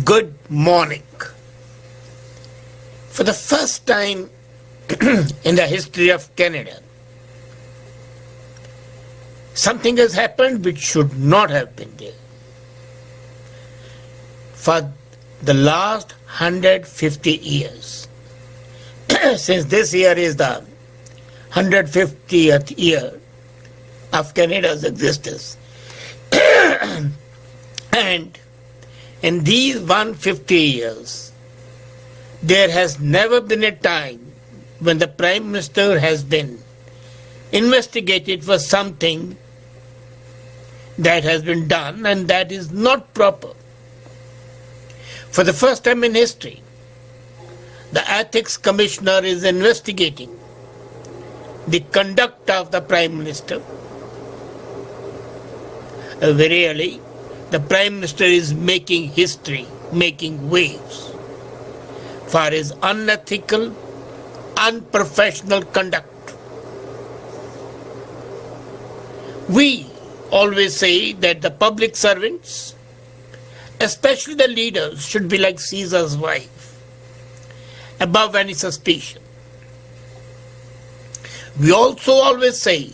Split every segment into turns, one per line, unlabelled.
Good morning. For the first time in the history of Canada, something has happened which should not have been there. For the last 150 years, since this year is the 150th year of Canada's existence, and in these 150 years, there has never been a time when the Prime Minister has been investigated for something that has been done and that is not proper. For the first time in history, the Ethics Commissioner is investigating the conduct of the Prime Minister. Very early, the Prime Minister is making history, making waves for his unethical, unprofessional conduct. We always say that the public servants, especially the leaders, should be like Caesar's wife, above any suspicion. We also always say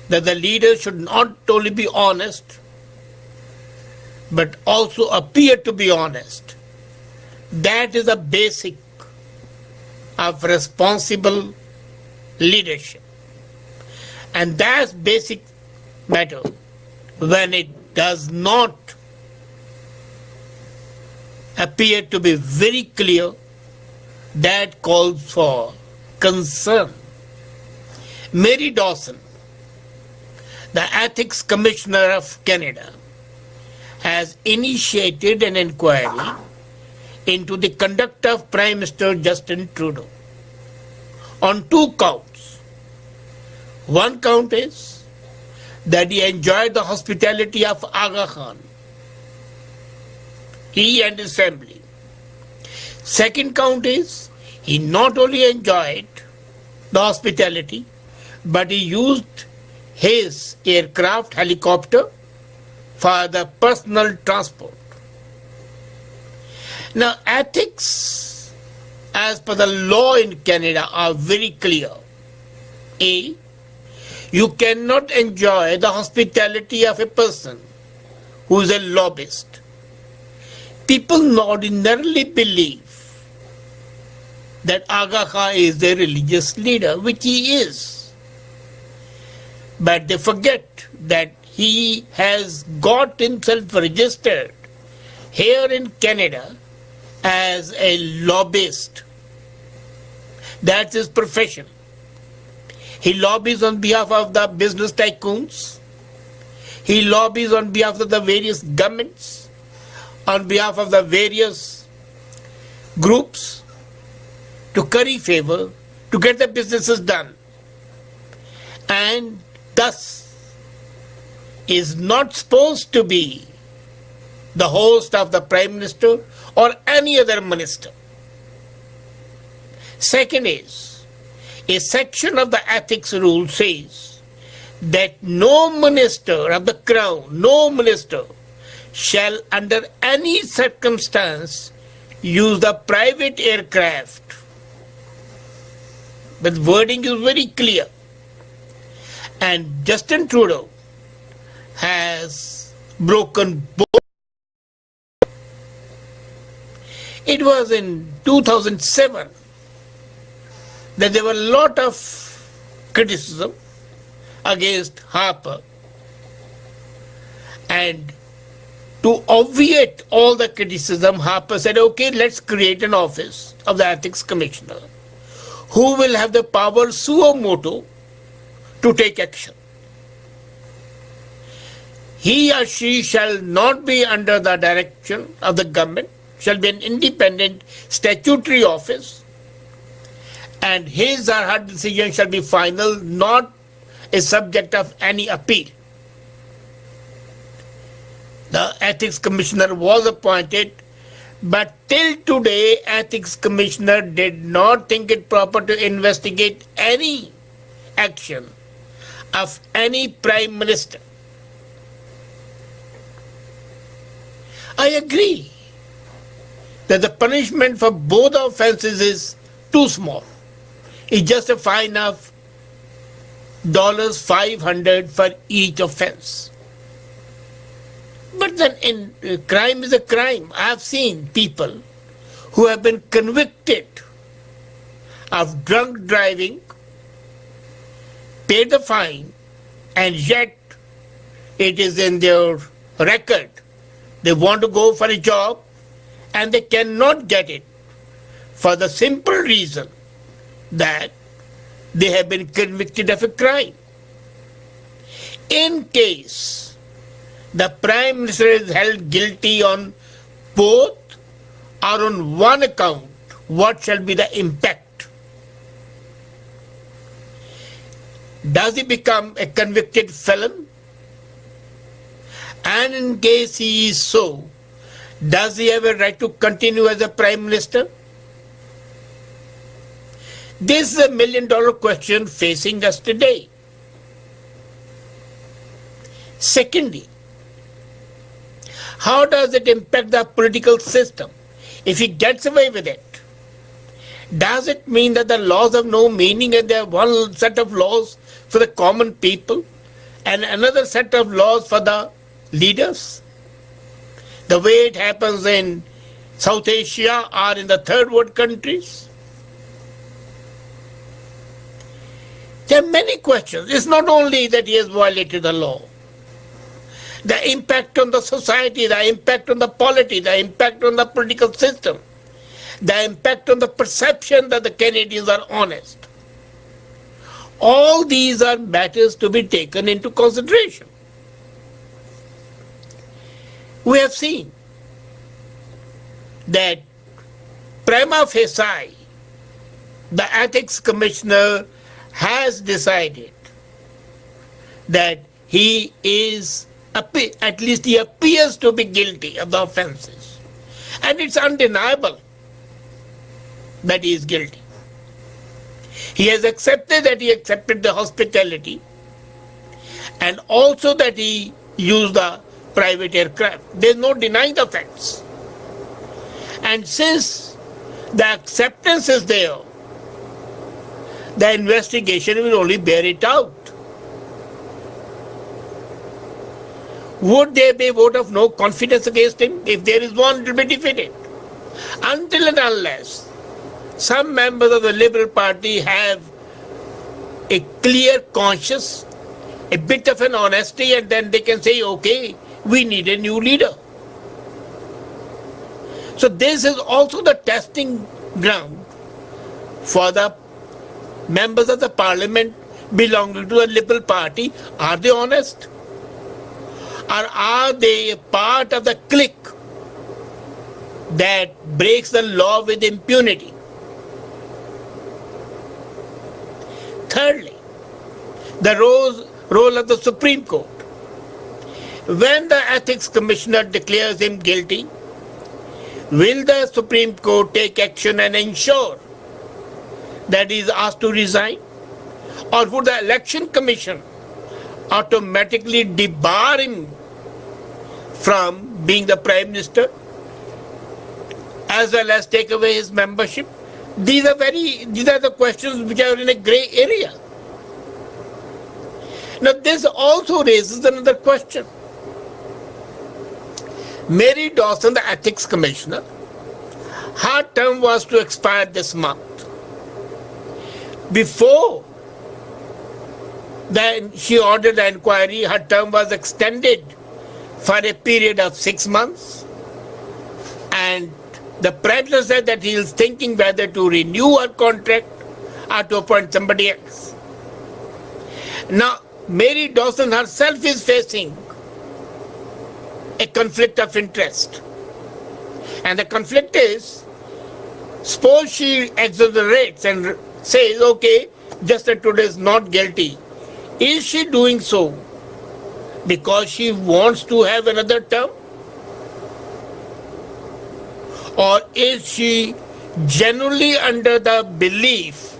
that the leader should not only be honest, but also appear to be honest. That is the basic of responsible leadership. And that's basic matter. When it does not appear to be very clear, that calls for concern. Mary Dawson, the Ethics Commissioner of Canada, has initiated an inquiry into the conduct of Prime Minister Justin Trudeau on two counts. One count is that he enjoyed the hospitality of Aga Khan, he and his family. Second count is he not only enjoyed the hospitality, but he used his aircraft, helicopter, for the personal transport. Now, ethics, as per the law in Canada, are very clear. A, you cannot enjoy the hospitality of a person who is a lobbyist. People ordinarily believe that Aga Khan is a religious leader, which he is. But they forget that he has got himself registered here in Canada as a lobbyist. That's his profession. He lobbies on behalf of the business tycoons. He lobbies on behalf of the various governments, on behalf of the various groups to curry favor, to get the businesses done. And thus is not supposed to be the host of the Prime Minister or any other minister. Second is, a section of the ethics rule says that no minister of the crown, no minister shall under any circumstance use the private aircraft. The wording is very clear. And Justin Trudeau has broken both. It was in 2007 that there were a lot of criticism against Harper. And to obviate all the criticism, Harper said, okay, let's create an office of the Ethics Commissioner who will have the power suo motu to take action. He or she shall not be under the direction of the government, shall be an independent statutory office, and his or her decision shall be final, not a subject of any appeal. The Ethics Commissioner was appointed, but till today, Ethics Commissioner did not think it proper to investigate any action of any Prime Minister. I agree that the punishment for both offenses is too small. It's just a fine of $500 for each offense. But then crime is a crime. I have seen people who have been convicted of drunk driving, paid the fine, and yet it is in their record. They want to go for a job and they cannot get it for the simple reason that they have been convicted of a crime. In case the Prime Minister is held guilty on both or on one account, what shall be the impact? Does he become a convicted felon? And in case he is so, does he have a right to continue as a Prime Minister? This is a million-dollar question facing us today. Secondly, how does it impact the political system? If he gets away with it, does it mean that the laws have no meaning and there are one set of laws for the common people and another set of laws for the leaders? The way it happens in South Asia or in the third world countries? There are many questions. It's not only that he has violated the law. The impact on the society, the impact on the polity, the impact on the political system, the impact on the perception that the Canadians are honest. All these are matters to be taken into consideration. We have seen that prima facie, the Ethics Commissioner has decided that he is, at least he appears to be guilty of the offences. And it's undeniable that he is guilty. He has accepted that he accepted the hospitality and also that he used the private aircraft. There's no denying the facts. And since the acceptance is there, the investigation will only bear it out. Would there be a vote of no confidence against him? If there is one, it will be defeated. Until and unless some members of the Liberal Party have a clear conscience, a bit of an honesty, and then they can say, okay, we need a new leader. So this is also the testing ground for the members of the Parliament belonging to the Liberal Party. Are they honest? Or are they a part of the clique that breaks the law with impunity? Thirdly, the role of the Supreme Court. When the Ethics Commissioner declares him guilty, will the Supreme Court take action and ensure that he is asked to resign? Or would the Election Commission automatically debar him from being the Prime Minister as well as take away his membership? These are the questions which are in a grey area. Now this also raises another question. Mary Dawson, the Ethics Commissioner, her term was to expire this month. Before she ordered the inquiry, her term was extended for a period of 6 months, and the Prime Minister said that he is thinking whether to renew her contract or to appoint somebody else. Now, Mary Dawson herself is facing a conflict of interest. And the conflict is, suppose she exonerates and says, okay, just that today is not guilty. Is she doing so because she wants to have another term? Or is she genuinely under the belief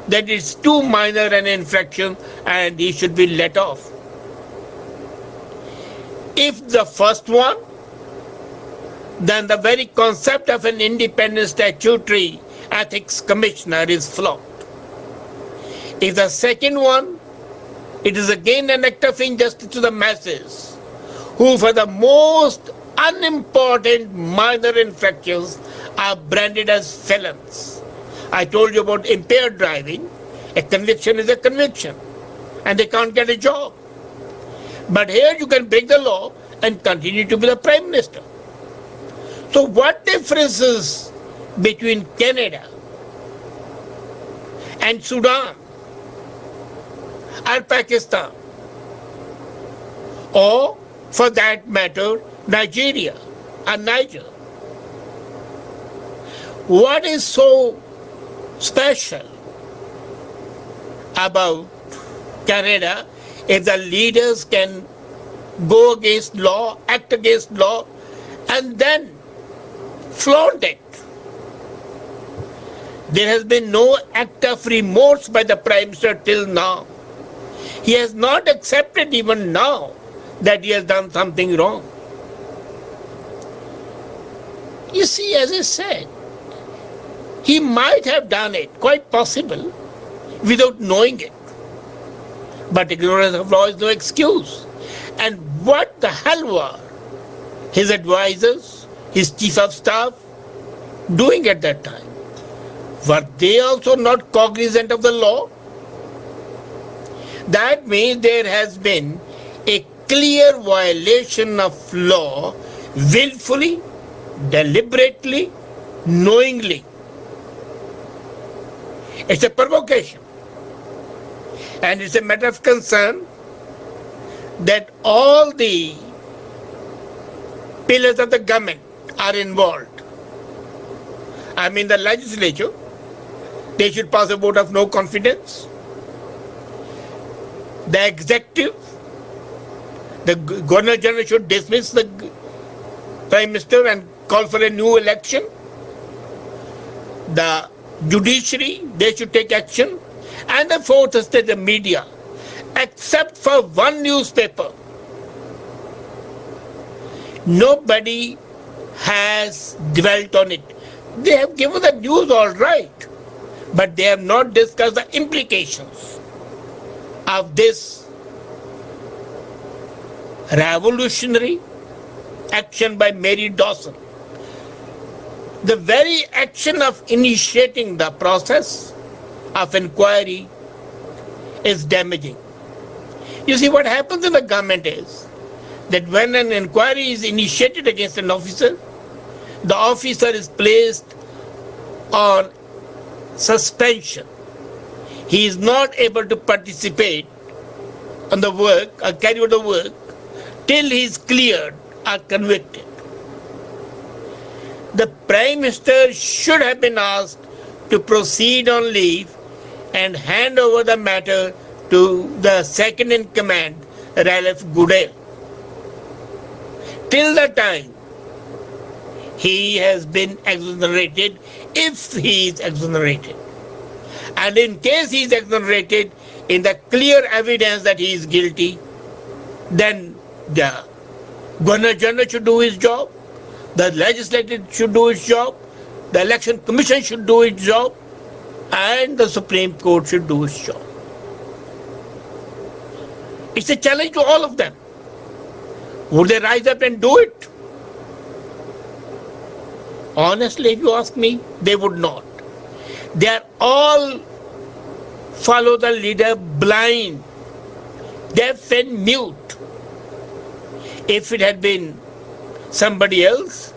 that it's too minor an infraction and he should be let off? If the first one, then the very concept of an independent statutory ethics commissioner is flawed. If the second one, it is again an act of injustice to the masses, who for the most unimportant minor infractions are branded as felons. I told you about impaired driving. A conviction is a conviction, and they can't get a job. But here you can break the law and continue to be the Prime Minister. So what difference is between Canada and Sudan or Pakistan, or for that matter Nigeria or Niger? What is so special about Canada if the leaders can go against law, act against law, and then flaunt it? There has been no act of remorse by the Prime Minister till now. He has not accepted even now that he has done something wrong. You see, as I said, he might have done it, quite possible, without knowing it. But ignorance of law is no excuse. And what the hell were his advisors, his chief of staff, doing at that time? Were they also not cognizant of the law? That means there has been a clear violation of law, willfully, deliberately, knowingly. It's a provocation. And it's a matter of concern that all the pillars of the government are involved. I mean, the legislature, they should pass a vote of no confidence. The executive, the Governor General should dismiss the Prime Minister and call for a new election. The judiciary, they should take action. And the fourth is the media. Except for one newspaper, nobody has dwelt on it. They have given the news all right, but they have not discussed the implications of this revolutionary action by Mary Dawson. The very action of initiating the process of inquiry is damaging. You see, what happens in the government is that when an inquiry is initiated against an officer, the officer is placed on suspension. He is not able to participate on the work or carry out the work till he is cleared or convicted. The Prime Minister should have been asked to proceed on leave and hand over the matter to the second in command, Ralph Goodale. Till the time he has been exonerated, if he is exonerated. And in case he is exonerated, in the clear evidence that he is guilty, then the Governor General should do his job, the legislature should do its job, the Election Commission should do its job, and the Supreme Court should do its job. It's a challenge to all of them. Would they rise up and do it? Honestly, if you ask me, they would not. They are all follow the leader blind, deaf and mute. If it had been somebody else,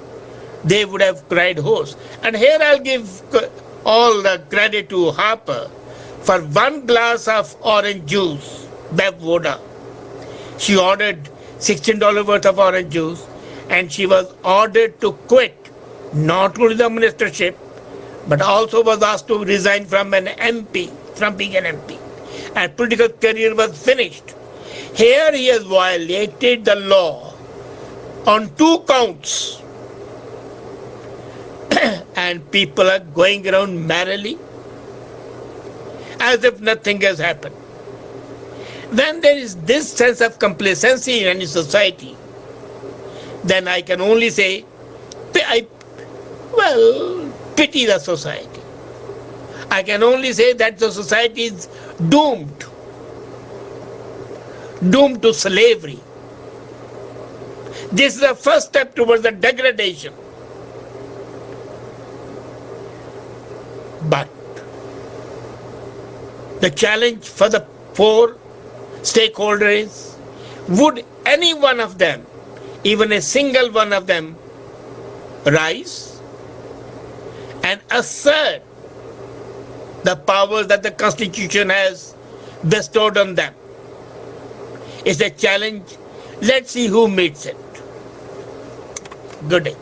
they would have cried hoarse. And here I'll give all the credit to Harper for one glass of orange juice, Bev Voda. She ordered $16 worth of orange juice, and she was ordered to quit, not only the ministership, but also was asked to resign from an MP, from being an MP. And political career was finished. Here he has violated the law on 2 counts. And people are going around merrily as if nothing has happened. When there is this sense of complacency in any society, then I can only say, pay I pity the society. I can only say that the society is doomed to slavery. This is the first step towards the degradation. But the challenge for the four stakeholders is, would any one of them, even a single one of them, rise and assert the powers that the Constitution has bestowed on them? It's a challenge. Let's see who meets it. Good day.